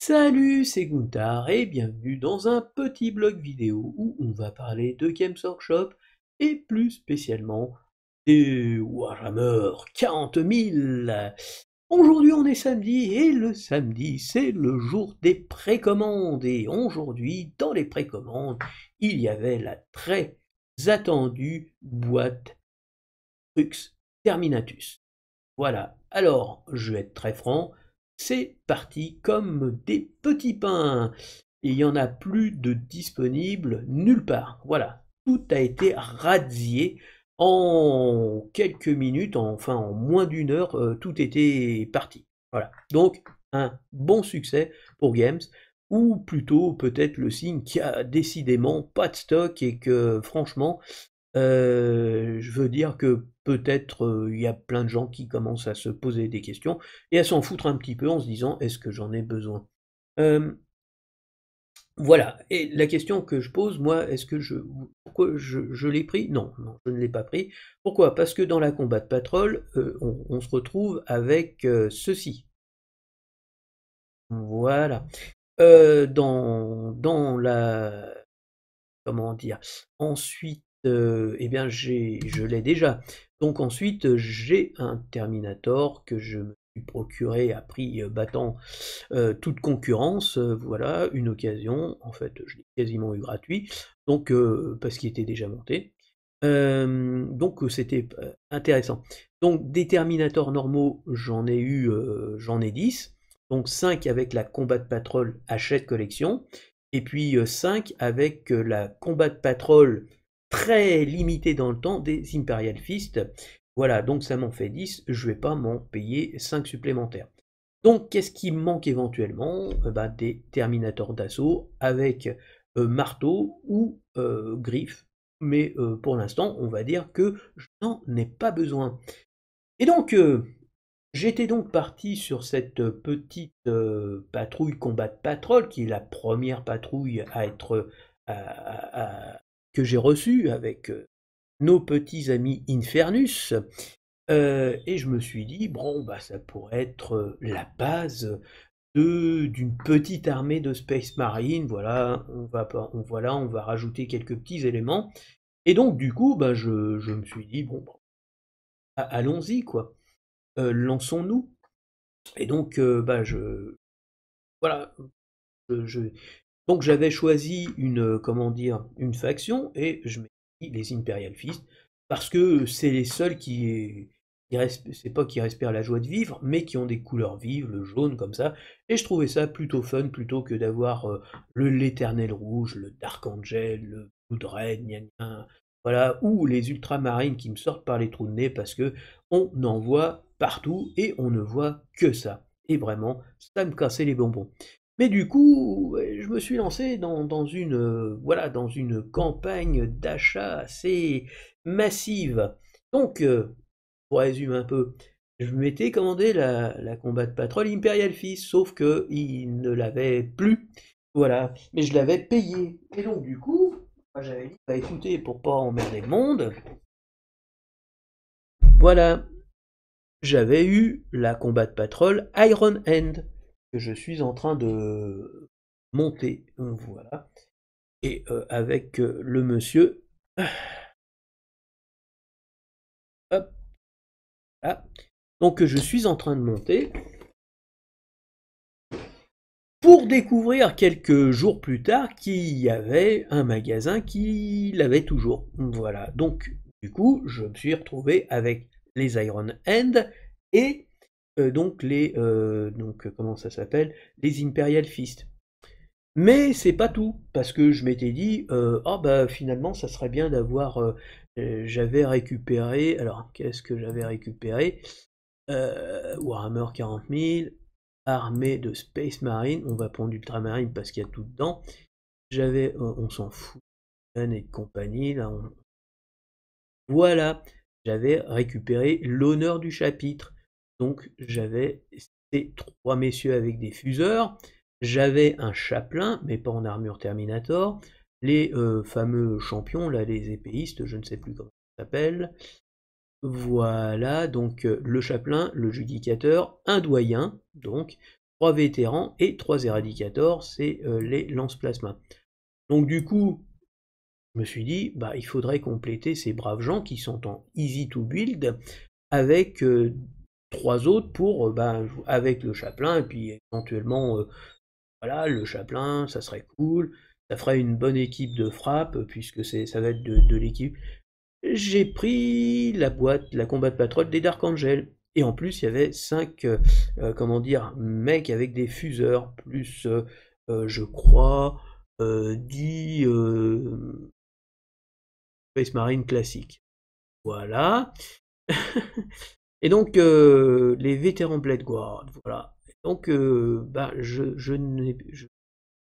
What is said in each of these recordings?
Salut, c'est Gunther et bienvenue dans un petit blog vidéo où on va parler de Games Workshop et plus spécialement des Warhammer 40 000. Aujourd'hui on est samedi et le samedi c'est le jour des précommandes et aujourd'hui dans les précommandes il y avait la très attendue boîte Crux Terminatus. Voilà, alors je vais être très franc, c'est parti comme des petits pains. Il n'y en a plus de disponibles nulle part. Voilà, tout a été radié en quelques minutes, enfin en moins d'une heure, tout était parti. Voilà, donc un bon succès pour Games, ou plutôt peut-être le signe qu'il n'y a décidément pas de stock et que franchement, je veux dire que peut-être, il y a plein de gens qui commencent à se poser des questions et à s'en foutre un petit peu en se disant: «Est-ce que j'en ai besoin?» Hem, voilà, et la question que je pose moi, est-ce que pourquoi je l'ai pris? Non, non, je ne l'ai pas pris. Pourquoi? Parce que dans la Combat Patrol, on se retrouve avec, ceci. Voilà. Dans la comment dire? Ensuite, eh bien je l'ai déjà. Donc ensuite, j'ai un Terminator que je me suis procuré à prix, battant, toute concurrence, voilà, une occasion. En fait, je l'ai quasiment eu gratuit, donc parce qu'il était déjà monté. Donc c'était, intéressant. Donc des Terminators normaux, j'en ai 10, donc 5 avec la Combat Patrol Hachette Collection, et puis 5 avec la Combat Patrol très limitée dans le temps des Imperial Fist. Voilà, donc ça m'en fait 10, je vais pas m'en payer 5 supplémentaires. Donc qu'est-ce qui me manque éventuellement? Bah, des Terminators d'assaut avec marteau ou griffe, mais pour l'instant on va dire que je n'en ai pas besoin. Et donc j'étais donc parti sur cette petite patrouille Combat Patrol, qui est la première patrouille à être que j'ai reçue avec nos petits amis Infernus. Et je me suis dit, bon, bah, ça pourrait être la base d'une petite armée de Space Marine. Voilà, on va rajouter quelques petits éléments. Et donc, du coup, bah, je me suis dit, bon, bah, allons-y, quoi. Lançons-nous. Et donc, bah, voilà, je donc j'avais choisi comment dire? Une faction et je m'étais dit les Imperial Fist parce que c'est les seuls c'est pas qui respirent la joie de vivre, mais qui ont des couleurs vives, le jaune comme ça, et je trouvais ça plutôt fun plutôt que d'avoir, l'Éternel Rouge, le Dark Angel, le Blood Red, gna gna, voilà, ou les ultramarines qui me sortent par les trous de nez parce que on en voit partout et on ne voit que ça. Et vraiment, ça me cassait les bonbons. Mais du coup, je me suis lancé dans une, voilà, dans une campagne d'achat assez massive. Donc, pour résumer un peu, je m'étais commandé la Combat Patrol Imperial Fist, sauf que il ne l'avait plus. Voilà, mais je l'avais payé. Et donc du coup, moi, j'avais dit, bah écoutez, pour pas emmerder le monde, voilà, j'avais eu la Combat Patrol Iron Hand, que je suis en train de monter, voilà. Et avec le monsieur, hop, là. Donc je suis en train de monter pour découvrir quelques jours plus tard qu'il y avait un magasin qui l'avait toujours. Voilà, donc du coup je me suis retrouvé avec les Iron Hand et donc comment ça s'appelle, les Imperial Fist. Mais c'est pas tout, parce que je m'étais dit, ah bah finalement ça serait bien d'avoir, j'avais récupéré, alors qu'est-ce que j'avais récupéré? Warhammer 40 000, armée de Space Marine, on va prendre Ultramarine parce qu'il y a tout dedans. J'avais, on s'en fout, Gun et compagnie, là, voilà, j'avais récupéré l'honneur du chapitre. Donc j'avais ces trois messieurs avec des fuseurs, j'avais un chapelain, mais pas en armure Terminator, les fameux champions, là, les épéistes, je ne sais plus comment ça s'appelle. Voilà, donc le chapelain, le judicateur, un doyen, donc, 3 vétérans et 3 éradicators, c'est les lance-plasma. Donc du coup, je me suis dit, bah, il faudrait compléter ces braves gens qui sont en easy to build avec 3 autres pour, avec le chaplain, et puis éventuellement, voilà, le chaplain, ça serait cool, ça ferait une bonne équipe de frappe, puisque ça va être de l'équipe. J'ai pris la boîte, la combat de patrol des Dark Angel. Et en plus, il y avait 5, comment dire, mecs avec des fuseurs, plus, je crois, 10 Space Marine classiques. Voilà. Et donc, les vétérans Blade Guard, voilà. Donc,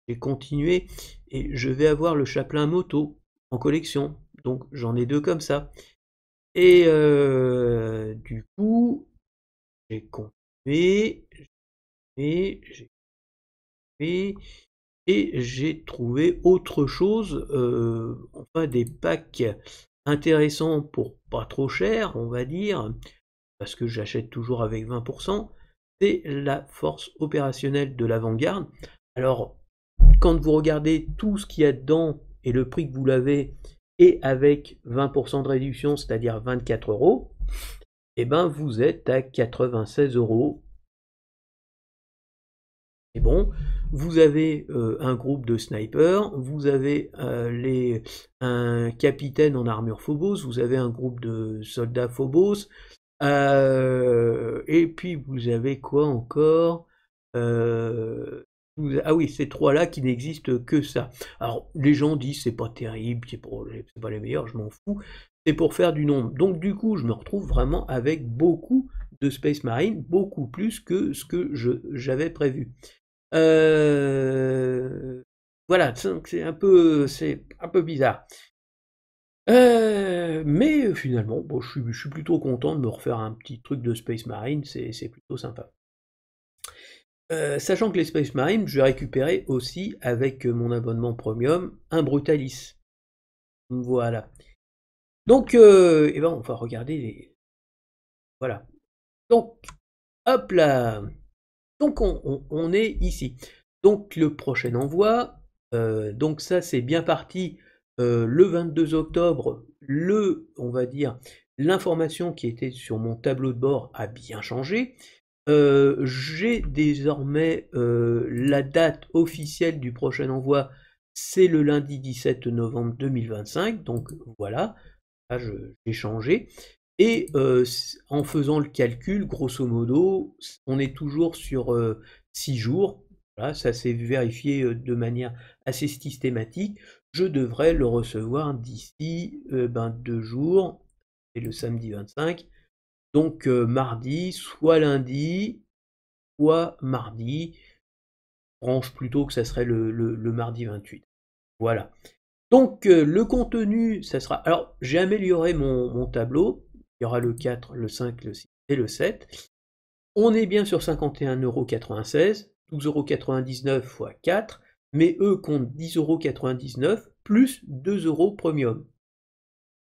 j'ai continué et je vais avoir le chaplain moto en collection. Donc, j'en ai 2 comme ça. Et du coup, j'ai continué, j'ai fait, et j'ai trouvé autre chose, enfin des packs intéressants pour pas trop cher, on va dire, parce que j'achète toujours avec 20%, c'est la force opérationnelle de l'avant-garde. Alors, quand vous regardez tout ce qu'il y a dedans et le prix que vous l'avez, et avec 20% de réduction, c'est-à-dire 24 €, et ben vous êtes à 96 €. Et bon, vous avez un groupe de snipers, vous avez un capitaine en armure Phobos, vous avez un groupe de soldats Phobos, et puis vous avez quoi encore? Ah oui, ces 3-là qui n'existent que ça. Alors, les gens disent c'est pas terrible, c'est pas les meilleurs, je m'en fous. C'est pour faire du nombre. Donc du coup, je me retrouve vraiment avec beaucoup de Space Marine, beaucoup plus que ce que j'avais prévu. Voilà, c'est un peu bizarre. Mais finalement, bon, je suis plutôt content de me refaire un petit truc de Space Marine, c'est plutôt sympa. Sachant que les Space Marine, je vais récupérer aussi avec mon abonnement premium un Brutalis. Voilà. Donc, eh ben, on va regarder les. Voilà. Donc, hop là. Donc, on est ici. Donc, le prochain envoi. Donc, ça, c'est bien parti. Le 22 octobre, on va dire, l'information qui était sur mon tableau de bord a bien changé. J'ai désormais la date officielle du prochain envoi, c'est le lundi 17 novembre 2025, donc voilà, là j'ai changé. Et en faisant le calcul, grosso modo, on est toujours sur 6 jours, voilà, ça s'est vérifié de manière assez systématique. Je devrais le recevoir d'ici 2 jours, et le samedi 25. Donc mardi, soit lundi, soit mardi. Je pense plutôt que ça serait le mardi 28. Voilà. Donc le contenu, ça sera. Alors j'ai amélioré mon tableau. Il y aura le 4, le 5, le 6 et le 7. On est bien sur 51,96 €, 12,99 € x 4, mais eux comptent 10,99 € plus 2 € premium.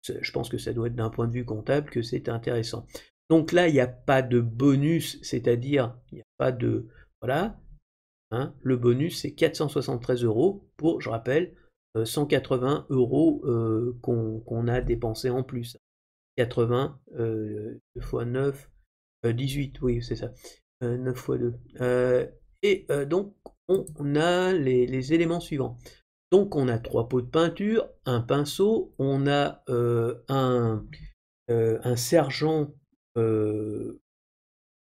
Je pense que ça doit être d'un point de vue comptable que c'est intéressant. Donc là, il n'y a pas de bonus, c'est-à-dire, il n'y a pas de. Voilà. Hein, le bonus, c'est 473 € pour, je rappelle, 180 € qu'on a dépensé en plus. 80 2 x 9, 18, oui, c'est ça. 9 x 2. Et donc, on a les éléments suivants. Donc on a 3 pots de peinture, un pinceau, on a un sergent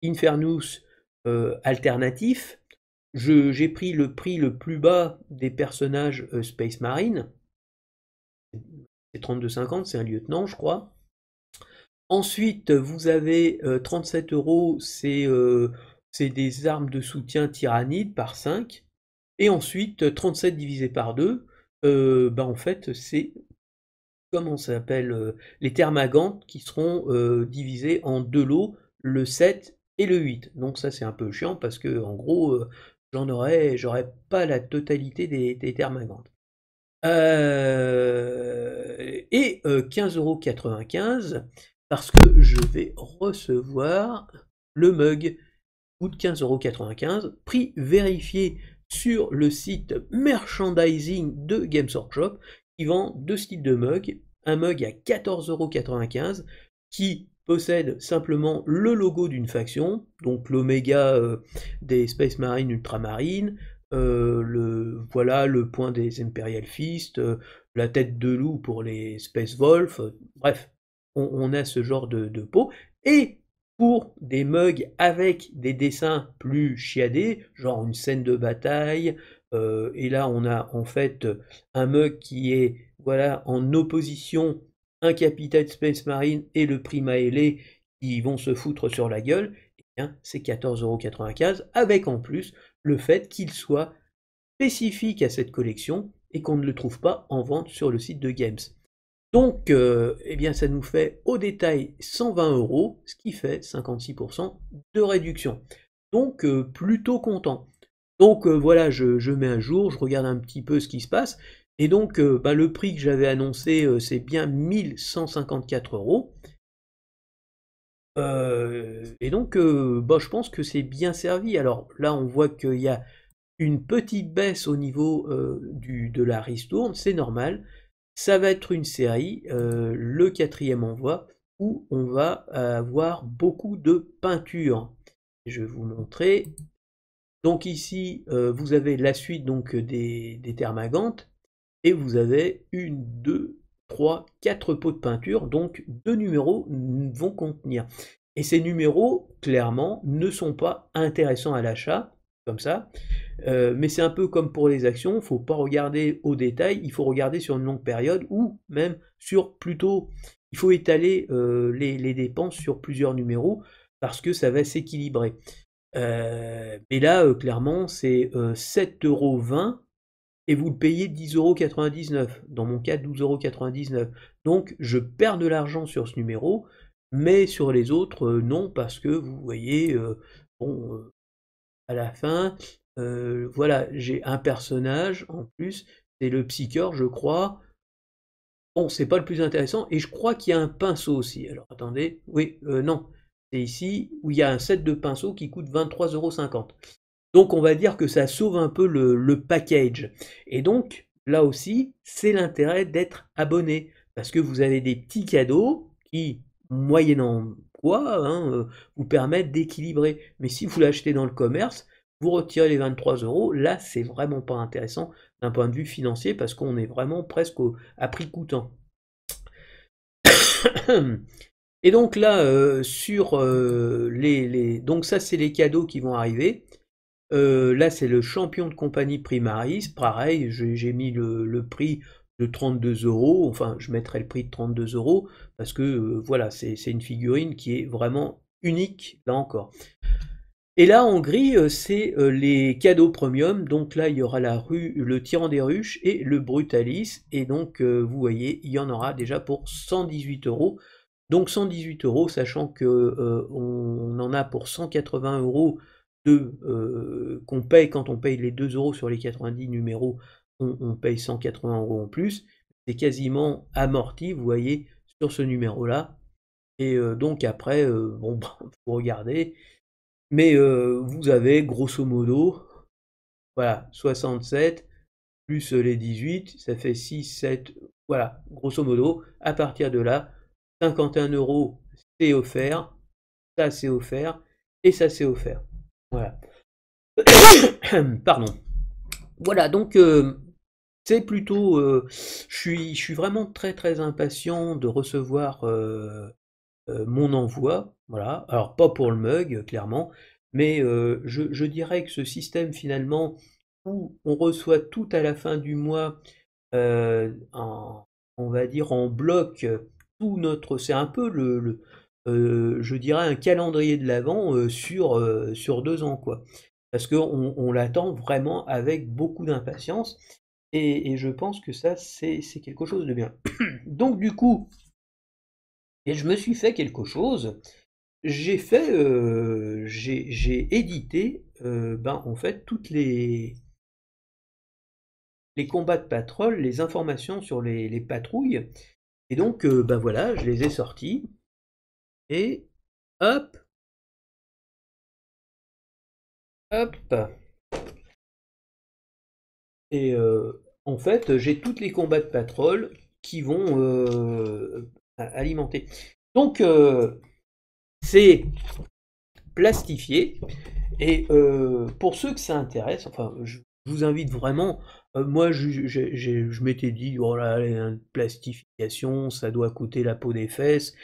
Infernus alternatif. J'ai pris le prix le plus bas des personnages Space Marine. C'est 32,50, c'est un lieutenant, je crois. Ensuite, vous avez 37 €, c'est des armes de soutien tyrannide par 5. Et ensuite, 37 divisé par 2, en fait, c'est, comment ça s'appelle, les thermagantes qui seront divisés en 2 lots, le 7 et le 8. Donc ça, c'est un peu chiant parce que, en gros, j'aurais pas la totalité des thermagantes. Et 15,95 € parce que je vais recevoir le mug. coûte 15,95 €, prix vérifié sur le site merchandising de Games Workshop, qui vend deux styles de mugs, un mug à 14,95 € qui possède simplement le logo d'une faction, donc l'Oméga des Space Marines Ultramarines, voilà, le point des Imperial Fist, la tête de loup pour les Space Wolf, bref, on a ce genre de peau, et pour des mugs avec des dessins plus chiadés, genre une scène de bataille, et là on a en fait un mug qui est voilà en opposition un capitaine Space Marine et le Prima Ailé qui vont se foutre sur la gueule, et bien c'est 14,95 € avec en plus le fait qu'il soit spécifique à cette collection et qu'on ne le trouve pas en vente sur le site de Games. Donc, eh bien, ça nous fait au détail 120 €, ce qui fait 56% de réduction. Donc, plutôt content. Donc, voilà, je mets à jour, je regarde un petit peu ce qui se passe. Et donc, bah, le prix que j'avais annoncé, c'est bien 1154 €. Et donc, bah, je pense que c'est bien servi. Alors là, on voit qu'il y a une petite baisse au niveau de la ristourne, c'est normal. Ça va être une série, le 4e envoi, où on va avoir beaucoup de peinture. Je vais vous montrer. Donc ici, vous avez la suite donc, des Termagantes, et vous avez 1, 2, 3, 4 pots de peinture, donc 2 numéros vont contenir. Et ces numéros, clairement, ne sont pas intéressants à l'achat, comme ça. Mais c'est un peu comme pour les actions, il ne faut pas regarder au détail, il faut regarder sur une longue période, ou même sur plutôt, il faut étaler les dépenses sur plusieurs numéros, parce que ça va s'équilibrer. Mais là, clairement, c'est 7,20 € et vous le payez 10,99 €, dans mon cas 12,99 €. Donc je perds de l'argent sur ce numéro, mais sur les autres, non, parce que vous voyez, bon, à la fin, voilà, j'ai un personnage en plus, c'est le Psycheur, je crois. Bon, c'est pas le plus intéressant, et je crois qu'il y a un pinceau aussi. Alors attendez, oui, non, c'est ici où il y a un set de pinceaux qui coûte 23,50 €. Donc on va dire que ça sauve un peu le package. Et donc, là aussi, c'est l'intérêt d'être abonné, parce que vous avez des petits cadeaux qui, moyennant quoi, hein, vous permettent d'équilibrer. Mais si vous l'achetez dans le commerce, vous retirez les 23 €, là c'est vraiment pas intéressant d'un point de vue financier, parce qu'on est vraiment presque à prix coûtant. Et donc là, sur donc ça c'est les cadeaux qui vont arriver. Là, c'est le champion de compagnie Primaris. Pareil, j'ai mis le prix de 32 €. Enfin, je mettrai le prix de 32 € parce que voilà, c'est une figurine qui est vraiment unique, là encore. Et là, en gris, c'est les cadeaux premium. Donc là, il y aura le Tyran des Ruches et le Brutalis. Et donc, vous voyez, il y en aura déjà pour 118 €. Donc 118 €, sachant que on en a pour 180 € qu'on paye quand on paye les 2 € sur les 90 numéros, on paye 180 € en plus. C'est quasiment amorti, vous voyez, sur ce numéro-là. Et donc après, bon, bah, faut regarder. Mais vous avez grosso modo, voilà, 67 plus les 18, ça fait 6, 7, voilà, grosso modo, à partir de là, 51 € c'est offert, ça c'est offert, et ça c'est offert. Voilà. Pardon. Voilà, donc c'est plutôt. Je suis vraiment très très impatient de recevoir mon envoi. Voilà. Alors pas pour le mug, clairement, mais je dirais que ce système finalement où on reçoit tout à la fin du mois, on va dire en bloc, tout notre. C'est un peu je dirais un calendrier de l'Avent sur 2 ans, quoi. Parce qu'on l'attend vraiment avec beaucoup d'impatience, et je pense que ça, c'est quelque chose de bien. Donc du coup, et je me suis fait quelque chose, j'ai édité, ben, en fait, toutes les combats de patrol, les informations sur les patrouilles, et donc, ben voilà, je les ai sortis, et hop! Hop. Et en fait, j'ai toutes les combats de patrol qui vont alimenter. Donc, c'est plastifié. Et pour ceux que ça intéresse, enfin, je vous invite vraiment. Moi, je m'étais dit, oh là, une plastification, ça doit coûter la peau des fesses,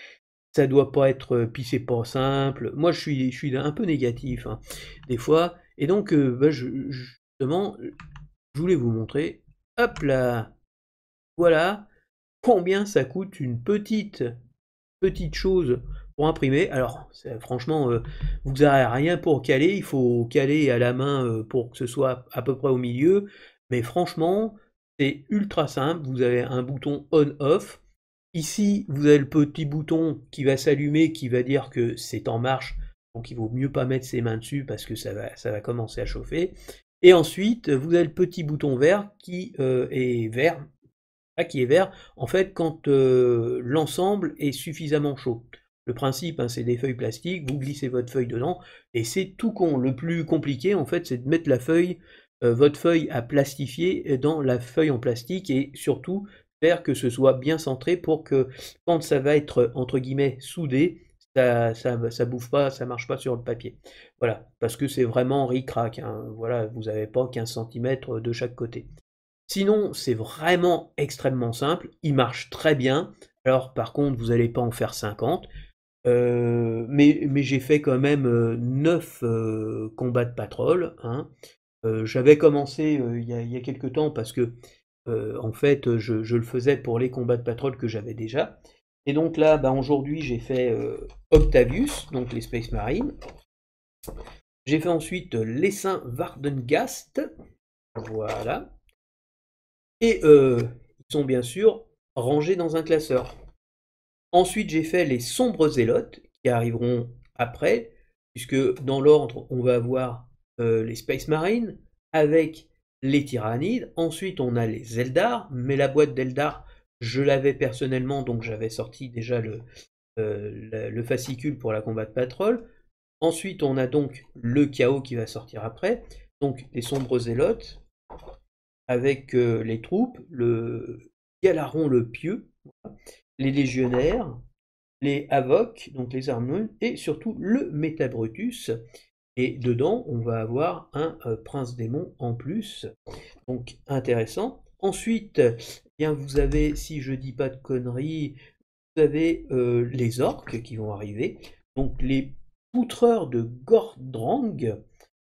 ça doit pas être, puis c'est pas simple. Moi, je suis un peu négatif, hein, des fois. Et donc, bah, justement, je voulais vous montrer. Hop là, voilà combien ça coûte une petite chose pour imprimer. Alors, franchement, vous n'avez rien pour caler, il faut caler à la main pour que ce soit à peu près au milieu. Mais franchement, c'est ultra simple. Vous avez un bouton on-off. Ici, vous avez le petit bouton qui va s'allumer, qui va dire que c'est en marche. Donc, il vaut mieux pas mettre ses mains dessus parce que ça va commencer à chauffer. Et ensuite, vous avez le petit bouton vert qui est vert, qui est vert, en fait, quand l'ensemble est suffisamment chaud. Le principe, hein, c'est des feuilles plastiques, vous glissez votre feuille dedans, et c'est tout con. Le plus compliqué, en fait, c'est de mettre votre feuille à plastifier dans la feuille en plastique, et surtout faire que ce soit bien centré pour que, quand ça va être, entre guillemets, soudé, ça bouffe pas, ça marche pas sur le papier. Voilà, parce que c'est vraiment ric-rac, hein. Voilà, vous n'avez pas 15 cm de chaque côté. Sinon, c'est vraiment extrêmement simple, il marche très bien. Alors par contre, vous n'allez pas en faire 50, mais j'ai fait quand même 9 combats de patrol, hein. J'avais commencé il y a quelque temps parce que en fait je le faisais pour les combats de patrol que j'avais déjà. Et donc là, bah, aujourd'hui j'ai fait Octavius, donc les Space Marines. J'ai fait ensuite l'Essaim Vardengast, voilà. Et ils sont bien sûr rangés dans un classeur. Ensuite, j'ai fait les sombres zélotes qui arriveront après, puisque dans l'ordre, on va avoir les Space Marines avec les Tyrannides. Ensuite, on a les Eldar, mais la boîte d'Eldar, je l'avais personnellement, donc j'avais sorti déjà le fascicule pour la combat de patrol. Ensuite, on a donc le chaos qui va sortir après, donc les sombres zélotes, avec les troupes, le Galaron le Pieux, les légionnaires, les Havocs, donc les armes, et surtout le Métabrutus. Et dedans, on va avoir un prince démon en plus, donc intéressant. Ensuite, eh bien vous avez, si je dis pas de conneries, vous avez les orques qui vont arriver, donc les poutreurs de Gordrang,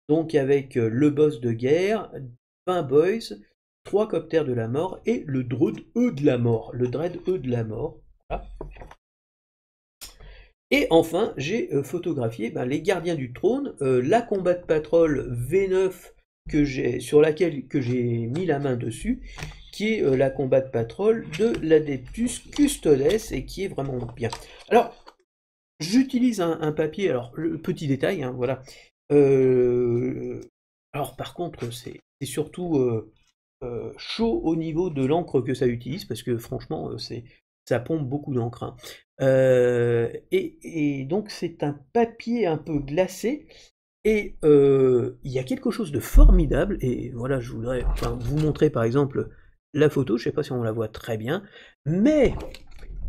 donc avec le boss de guerre, 20 boys, 3 coptères de la mort et le Dread E de la mort. Le Dread E de la mort. Voilà. Et enfin, j'ai photographié les gardiens du trône, la combat de patrol V9 sur laquelle j'ai mis la main dessus, qui est la combat de patrol de l'Adeptus Custodes et qui est vraiment bien. Alors, j'utilise un papier, alors le petit détail, hein, voilà. Alors par contre, c'est surtout chaud au niveau de l'encre que ça utilise, parce que franchement, ça pompe beaucoup d'encre, hein. Et donc c'est un papier un peu glacé, et il y a quelque chose de formidable, et voilà, je voudrais vous montrer par exemple la photo, je ne sais pas si on la voit très bien, mais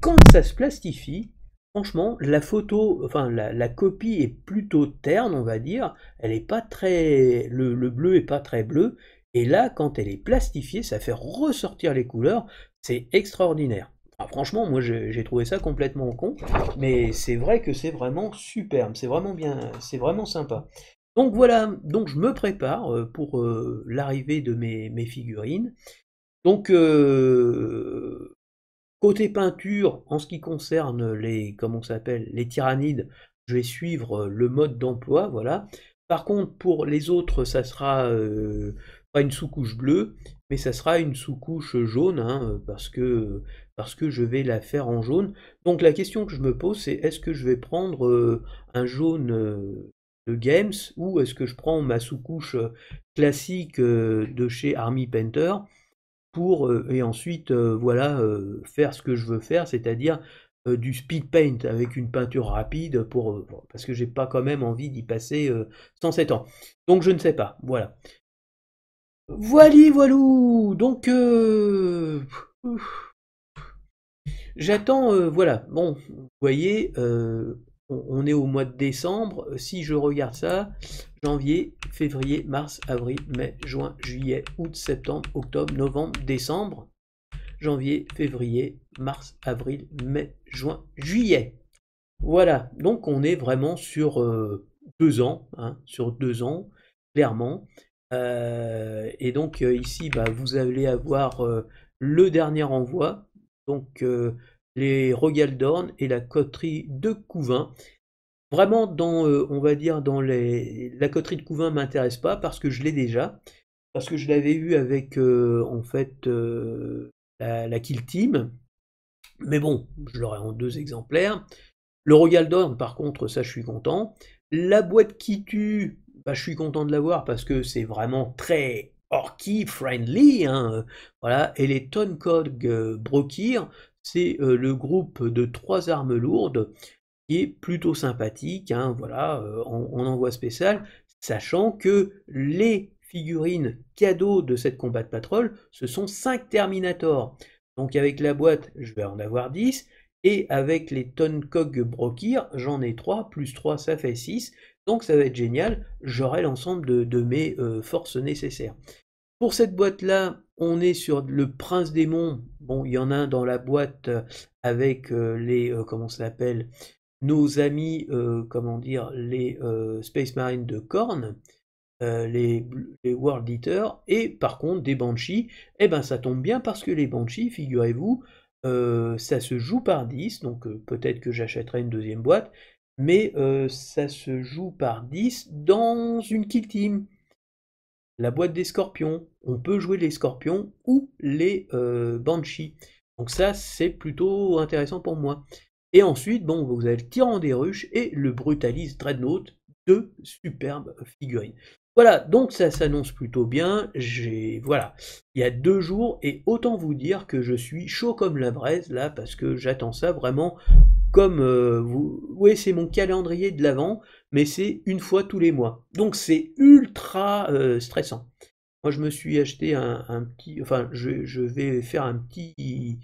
quand ça se plastifie, franchement, la photo, enfin la copie est plutôt terne, on va dire. Elle est pas très, le bleu est pas très bleu. Et là, quand elle est plastifiée, ça fait ressortir les couleurs. C'est extraordinaire. Enfin, franchement, moi j'ai trouvé ça complètement con, mais c'est vrai que c'est vraiment superbe. C'est vraiment bien, c'est vraiment sympa. Donc voilà, donc je me prépare pour l'arrivée de mes figurines. Donc côté peinture, en ce qui concerne comment ça s'appelle, les tyrannides, je vais suivre le mode d'emploi, voilà. Par contre, pour les autres, ça sera pas une sous-couche bleue, mais ça sera une sous-couche jaune, hein, parce que je vais la faire en jaune. Donc la question que je me pose, c'est est-ce que je vais prendre un jaune de Games, ou est-ce que je prends ma sous-couche classique de chez Army Painter, et ensuite voilà, faire ce que je veux faire, c'est-à-dire du speed paint avec une peinture rapide parce que j'ai pas quand même envie d'y passer 107 ans. Donc je ne sais pas, voilà. Voili voilou. Donc j'attends, voilà. Bon, vous voyez, on est au mois de décembre. Si je regarde ça, janvier, février, mars, avril, mai, juin, juillet, août, septembre, octobre, novembre, décembre. Janvier, février, mars, avril, mai, juin, juillet. Voilà, donc on est vraiment sur 2 ans, hein, sur 2 ans, clairement. Et donc ici, bah, vous allez avoir le dernier envoi, donc les Rogaldorn et la coterie de Couvain. Vraiment, on va dire, la coterie de Couvain m'intéresse pas parce que je l'ai déjà, parce que je l'avais eu avec en fait la Kill Team. Mais bon, je l'aurai en 2 exemplaires. Le Rogaldorn, par contre, ça je suis content. La boîte qui tue, bah, je suis content de l'avoir parce que c'est vraiment très orky friendly, hein, voilà. Et les Tonkog Brokir, c'est le groupe de 3 armes lourdes qui est plutôt sympathique, hein, voilà, en envoi spécial, sachant que les figurines cadeaux de cette Combat Patrol, ce sont 5 Terminators. Donc avec la boîte, je vais en avoir 10, et avec les Tonkog Brokir, j'en ai 3, plus 3 ça fait 6, donc ça va être génial, j'aurai l'ensemble de mes forces nécessaires. Pour cette boîte-là, on est sur le Prince Démon. Bon, il y en a un dans la boîte avec comment ça s'appelle, nos amis, comment dire, les Space Marines de Korn, les World Eaters, et par contre des Banshees, eh ben ça tombe bien parce que les Banshees, figurez-vous, ça se joue par 10, donc peut-être que j'achèterai une deuxième boîte, mais ça se joue par 10 dans une Kill Team. La boîte des scorpions, on peut jouer les scorpions ou les Banshees. Donc ça, c'est plutôt intéressant pour moi. Et ensuite, bon, vous avez le Tyran des Ruches et le Brutalist Dreadnought, 2 superbes figurines. Voilà, donc ça s'annonce plutôt bien. Voilà, il y a 2 jours et autant vous dire que je suis chaud comme la braise là parce que j'attends ça vraiment comme oui, c'est mon calendrier de l'avant, mais c'est une fois tous les mois. Donc c'est ultra stressant. Moi, je me suis acheté un petit, enfin, je vais faire un petit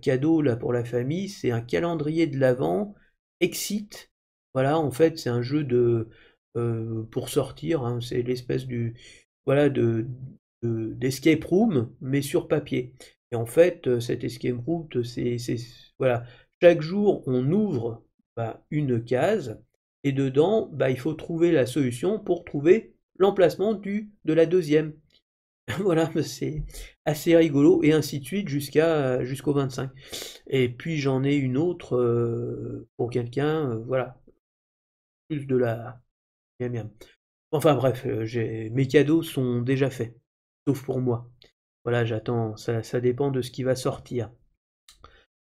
cadeau là pour la famille. C'est un calendrier de l'avant, Exit. Voilà, en fait, c'est un jeu pour sortir, hein, c'est l'espèce voilà, d'escape room, mais sur papier. Et en fait, cet escape room, voilà, chaque jour, on ouvre bah, une case et dedans, bah, il faut trouver la solution pour trouver l'emplacement de la deuxième. Voilà, bah, c'est assez rigolo et ainsi de suite jusqu'au 25. Et puis j'en ai une autre pour quelqu'un, voilà, plus de la miam miam. Enfin bref, mes cadeaux sont déjà faits, sauf pour moi. Voilà, j'attends, ça dépend de ce qui va sortir.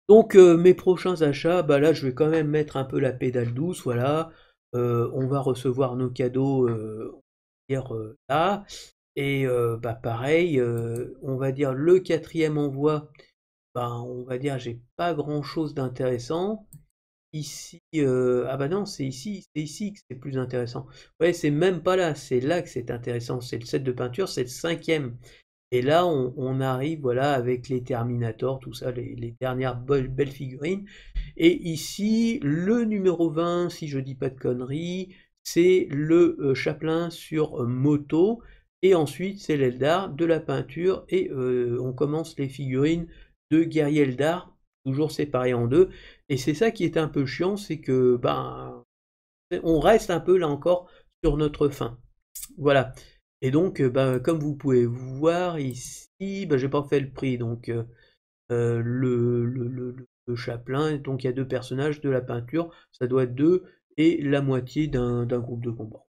Donc mes prochains achats, bah là je vais quand même mettre un peu la pédale douce, voilà. On va recevoir nos cadeaux hier là. Et bah pareil, on va dire le quatrième envoi, ben on va dire j'ai pas grand chose d'intéressant. Ici, ah bah non, c'est ici que c'est plus intéressant. Ouais, c'est même pas là, c'est là que c'est intéressant. C'est le set de peinture, c'est le 5e. Et là, on arrive, voilà, avec les Terminators, tout ça, les dernières belles figurines. Et ici, le numéro 20, si je dis pas de conneries, c'est le Chaplin sur moto. Et ensuite, c'est l'Eldar, de la peinture. Et on commence les figurines de Guerrier Eldar, toujours séparées en deux. Et c'est ça qui est un peu chiant, c'est que ben, on reste un peu là encore sur notre fin. Voilà. Et donc, bah, comme vous pouvez voir ici, bah, j'ai pas fait le prix. Donc, le Chaplin, donc il y a 2 personnages, de la peinture, ça doit être 2, et la moitié d'un groupe de combat.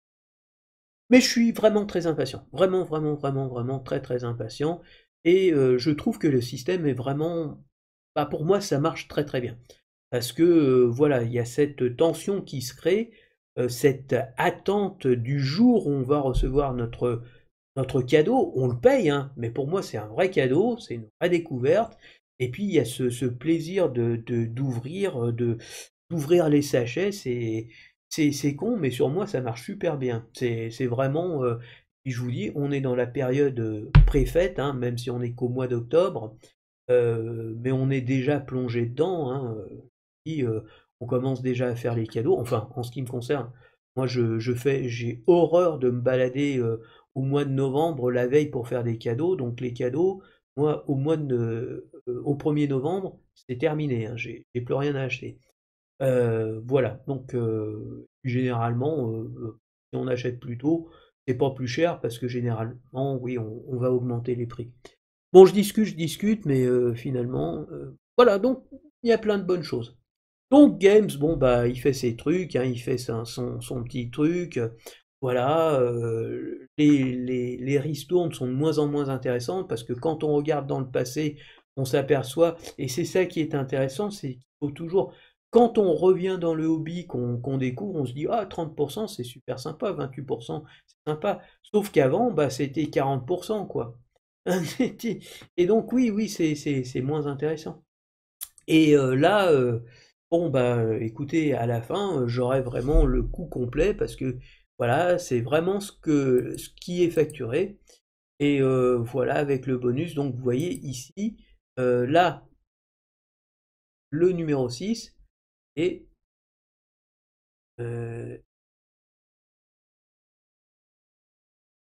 Mais je suis vraiment très impatient. Vraiment, vraiment, vraiment, vraiment très, très impatient. Et je trouve que le système est vraiment. Bah, pour moi, ça marche très, très bien. Parce que, voilà, il y a cette tension qui se crée, cette attente du jour où on va recevoir notre cadeau. On le paye, hein, mais pour moi, c'est un vrai cadeau, c'est une vraie découverte. et puis il y a ce plaisir d'ouvrir les sachets, c'est con, mais sur moi ça marche super bien. C'est vraiment, puis je vous dis, on est dans la période, pré-fête, hein, même si on est qu'au mois d'octobre, mais on est déjà plongé dedans, hein, puis, on commence déjà à faire les cadeaux. Enfin, en ce qui me concerne, moi j'ai horreur de me balader, au mois de novembre, la veille pour faire des cadeaux. Donc les cadeaux, moi au 1er novembre, c'est terminé, hein, j'ai plus rien à acheter. Voilà, donc généralement, si on achète plus tôt, c'est pas plus cher parce que généralement, oui, on va augmenter les prix. Bon, je discute, mais finalement, voilà, donc il y a plein de bonnes choses. Donc Games, bon, bah, il fait ses trucs, hein, il fait son petit truc, voilà, les ristournes sont de moins en moins intéressantes parce que quand on regarde dans le passé, on s'aperçoit, et c'est ça qui est intéressant, c'est qu'il faut toujours, quand on revient dans le hobby, qu'on découvre, on se dit: «Ah 30 c'est super sympa, 28 c'est sympa». Sauf qu'avant, bah, c'était 40 quoi. Et donc oui, oui, c'est moins intéressant. Et là, bon, bah, écoutez, à la fin, j'aurai vraiment le coût complet parce que, voilà, c'est vraiment ce qui est facturé, et voilà, avec le bonus. Donc vous voyez ici, là, le numéro 6 et heu,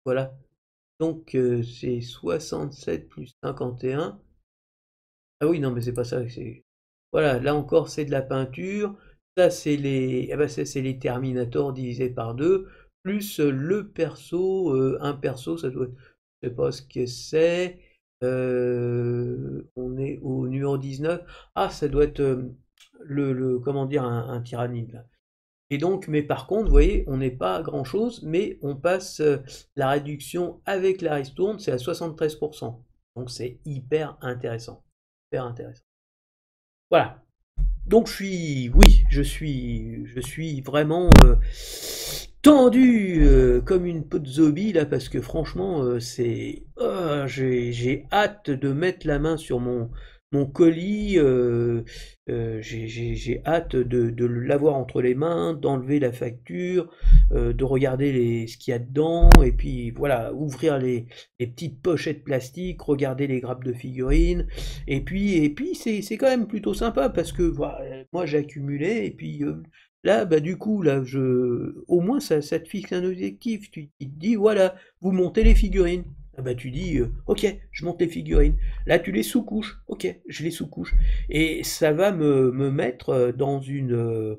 voilà. Donc c'est 67 plus 51. Ah oui, non, mais c'est pas ça, c'est, voilà, là encore, c'est de la peinture. Ça, c'est les, ah bah, ça, c'est les Terminator divisé par 2 plus, le perso, un perso, ça doit être, je sais pas ce que c'est, on est au numéro 19. Ah, ça doit être, le comment dire? Un tyrannide, là. Et donc, mais par contre, vous voyez, on n'est pas à grand chose, mais on passe, la réduction avec la ristourne, c'est à 73. Donc c'est hyper intéressant, hyper intéressant. Voilà. Donc oui, je suis vraiment, tendu, comme une peau de zombie là, parce que franchement, j'ai hâte de mettre la main sur mon colis, j'ai hâte de l'avoir entre les mains, d'enlever la facture, de regarder ce qu'il y a dedans, et puis voilà, ouvrir les petites pochettes plastiques, regarder les grappes de figurines, et puis c'est quand même plutôt sympa parce que voilà, moi j'ai accumulé, et puis là, bah du coup, là, au moins ça te fixe un objectif. Tu te dis, voilà, vous montez les figurines. Ah bah tu dis, ok, je monte les figurines. Là, tu les sous-couches. Ok, je les sous-couche. Et ça va me mettre dans une,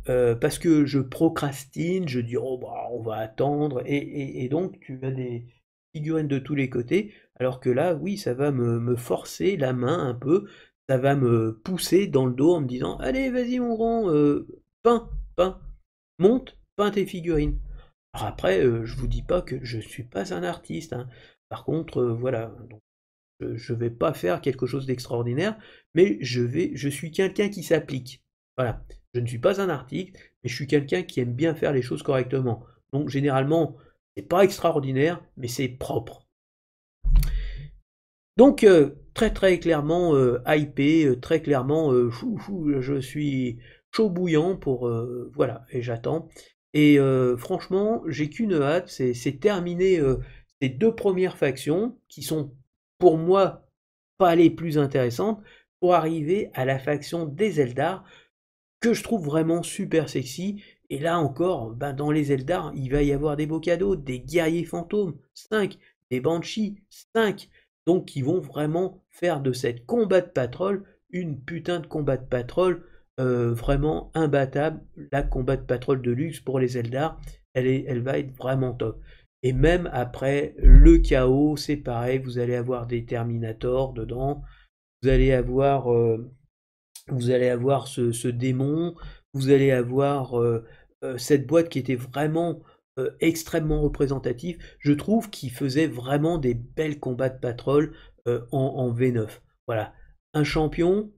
parce que je procrastine, je dis: «Oh bah, on va attendre», et donc tu as des figurines de tous les côtés, alors que là, oui, ça va me forcer la main un peu, ça va me pousser dans le dos en me disant: «Allez, vas-y mon grand, peins, peins, monte, peins tes figurines». Alors après, je vous dis pas que je suis pas un artiste, hein. Par contre, voilà, donc je vais pas faire quelque chose d'extraordinaire, mais je suis quelqu'un qui s'applique. Voilà. Je ne suis pas un artiste, mais je suis quelqu'un qui aime bien faire les choses correctement. Donc généralement, c'est pas extraordinaire, mais c'est propre. Donc très très clairement hypé, très clairement, je suis chaud bouillant pour, voilà, et j'attends. Et franchement, j'ai qu'une hâte, c'est terminer, ces 2 premières factions qui sont pour moi pas les plus intéressantes, pour arriver à la faction des Eldar que je trouve vraiment super sexy. Et là encore, ben, dans les Eldar, il va y avoir des beaux cadeaux, des guerriers fantômes, 5, des Banshees, 5. Donc qui vont vraiment faire de cette combat de patrol une putain de combat de patrol vraiment imbattable. La combat de patrol de luxe pour les Eldar, elle va être vraiment top. Et même après le chaos, c'est pareil, vous allez avoir des Terminators dedans, vous allez avoir, ce démon, vous allez avoir cette boîte qui était vraiment extrêmement représentative. Je trouve qu'il faisait vraiment des belles combats de patrol en V9. Voilà. Un champion,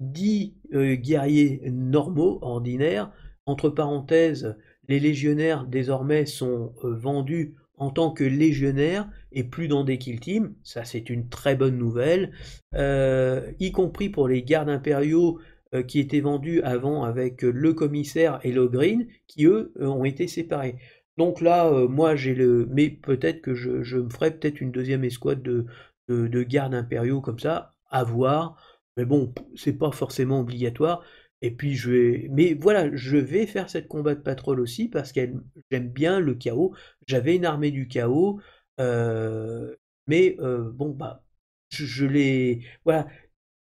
10 guerriers normaux, ordinaires. Entre parenthèses, les légionnaires désormais sont vendus en tant que légionnaire et plus dans des kill teams, ça c'est une très bonne nouvelle, y compris pour les gardes impériaux qui étaient vendus avant avec le commissaire et le green, qui eux ont été séparés. Donc là, moi j'ai le... Mais peut-être que je me ferai peut-être une deuxième escouade de gardes impériaux comme ça, à voir. Mais bon, c'est pas forcément obligatoire. Et puis je vais... Mais voilà, je vais faire cette combat de patrol aussi parce que j'aime bien le chaos. J'avais une armée du chaos. Mais bon, bah, je l'ai... Voilà.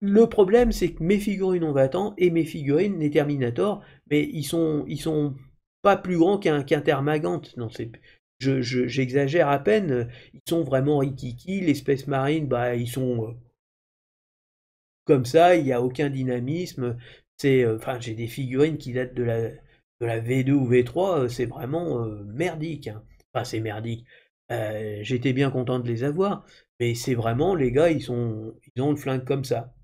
Le problème, c'est que mes figurines ont 20 ans et mes figurines, les Terminator, mais ils sont pas plus grands qu'un Termagant. Non, j'exagère à peine. Ils sont vraiment rikiki. Les Space Marines, bah, ils sont comme ça. Il n'y a aucun dynamisme. Enfin, j'ai des figurines qui datent de la V2 ou V3. C'est vraiment merdique, hein. Enfin, c'est merdique. J'étais bien content de les avoir, mais c'est vraiment les gars, ils ont le flingue comme ça.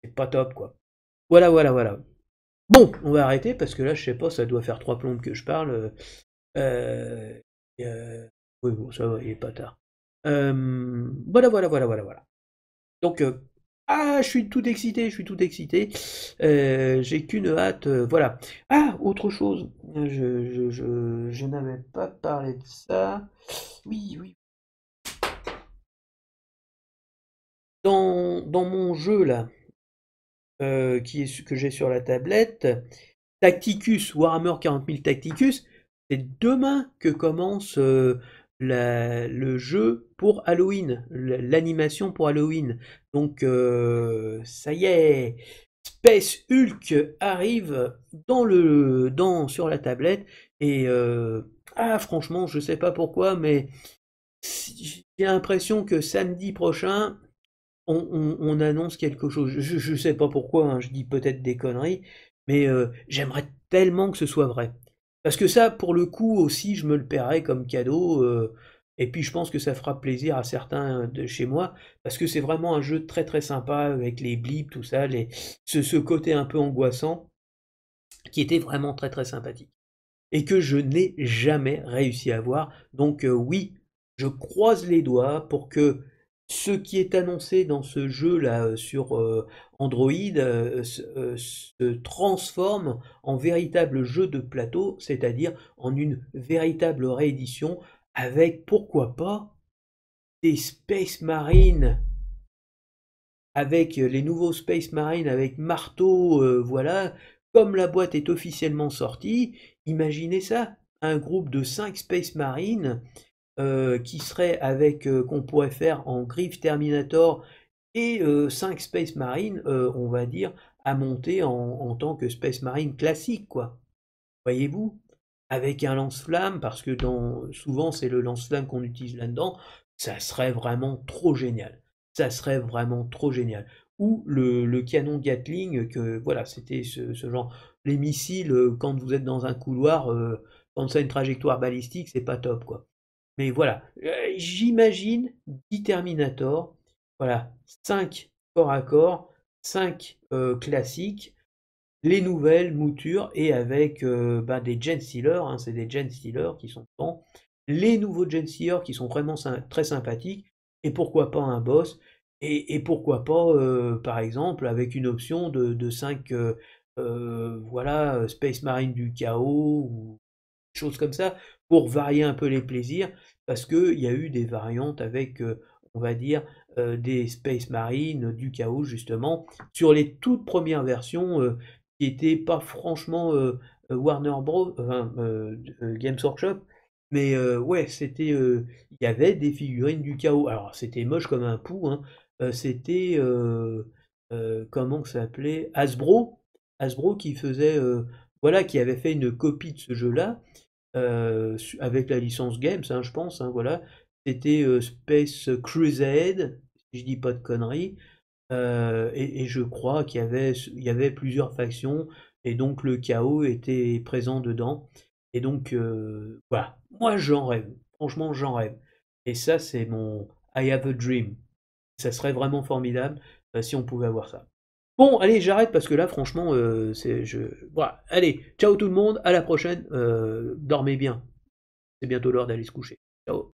C'est pas top, quoi. Voilà, voilà, voilà. Bon, on va arrêter parce que là, je sais pas, ça doit faire 3 plombes que je parle. Euh, oui, bon, ça va, il est pas tard. Voilà, voilà, voilà, voilà, voilà. Donc, je suis tout excité, je suis tout excité. J'ai qu'une hâte, voilà. Ah, autre chose, je n'avais pas parlé de ça. Oui, oui. Dans mon jeu, là, que j'ai sur la tablette, Tacticus, Warhammer 40 000 Tacticus, c'est demain que commence le jeu pour Halloween, l'animation pour Halloween. Donc ça y est, Space Hulk arrive sur la tablette et franchement, je sais pas pourquoi, mais j'ai l'impression que samedi prochain, on annonce quelque chose. Je sais pas pourquoi, hein, je dis peut-être des conneries, mais j'aimerais tellement que ce soit vrai. Parce que ça, pour le coup aussi, je me le paierais comme cadeau. Et puis je pense que ça fera plaisir à certains de chez moi, parce que c'est vraiment un jeu très très sympa avec les blips, tout ça, ce côté un peu angoissant, qui était vraiment très très sympathique. Et que je n'ai jamais réussi à voir. Donc oui, je croise les doigts pour que ce qui est annoncé dans ce jeu-là sur Android se transforme en véritable jeu de plateau, c'est-à-dire en une véritable réédition avec, pourquoi pas, des Space Marines, avec les nouveaux Space Marines avec marteau, voilà, comme la boîte est officiellement sortie, imaginez ça, un groupe de 5 Space Marines qui serait avec, qu'on pourrait faire en griffe Terminator et 5 Space Marines, on va dire, à monter en tant que Space Marine classique, quoi. Voyez-vous? Avec un lance-flamme, parce que souvent c'est le lance-flamme qu'on utilise là-dedans, ça serait vraiment trop génial. Ça serait vraiment trop génial. Ou le canon Gatling, que voilà, c'était ce genre. Les missiles, quand vous êtes dans un couloir, quand ça a une trajectoire balistique, c'est pas top, quoi. Mais voilà, j'imagine 10 Terminator, voilà, 5 corps à corps, 5 classiques, les nouvelles moutures et avec des Gen Stealers, hein, c'est des Gen Stealers qui sont dedans, les nouveaux Gen Stealers qui sont vraiment très sympathiques, et pourquoi pas un boss, et pourquoi pas, par exemple, avec une option de 5 voilà, Space Marine du chaos, ou choses comme ça, pour varier un peu les plaisirs, parce qu'il y a eu des variantes avec, on va dire, des Space Marines, du chaos justement, sur les toutes premières versions qui n'étaient pas franchement Warner Bros, enfin, Games Workshop, mais ouais, il y avait des figurines du chaos. Alors c'était moche comme un pou, hein. C'était, comment ça s'appelait? Hasbro qui faisait, voilà, qui avait fait une copie de ce jeu-là, avec la licence Games, hein, je pense, hein, voilà. C'était Space Crusade, si je dis pas de conneries, et je crois qu'il y avait plusieurs factions, et donc le chaos était présent dedans. Et donc, voilà, moi j'en rêve, franchement j'en rêve. Et ça, c'est mon I have a dream. Ça serait vraiment formidable si on pouvait avoir ça. Bon, allez, j'arrête parce que là, franchement, voilà. Allez, ciao tout le monde, à la prochaine, dormez bien. c'est bientôt l'heure d'aller se coucher. Ciao.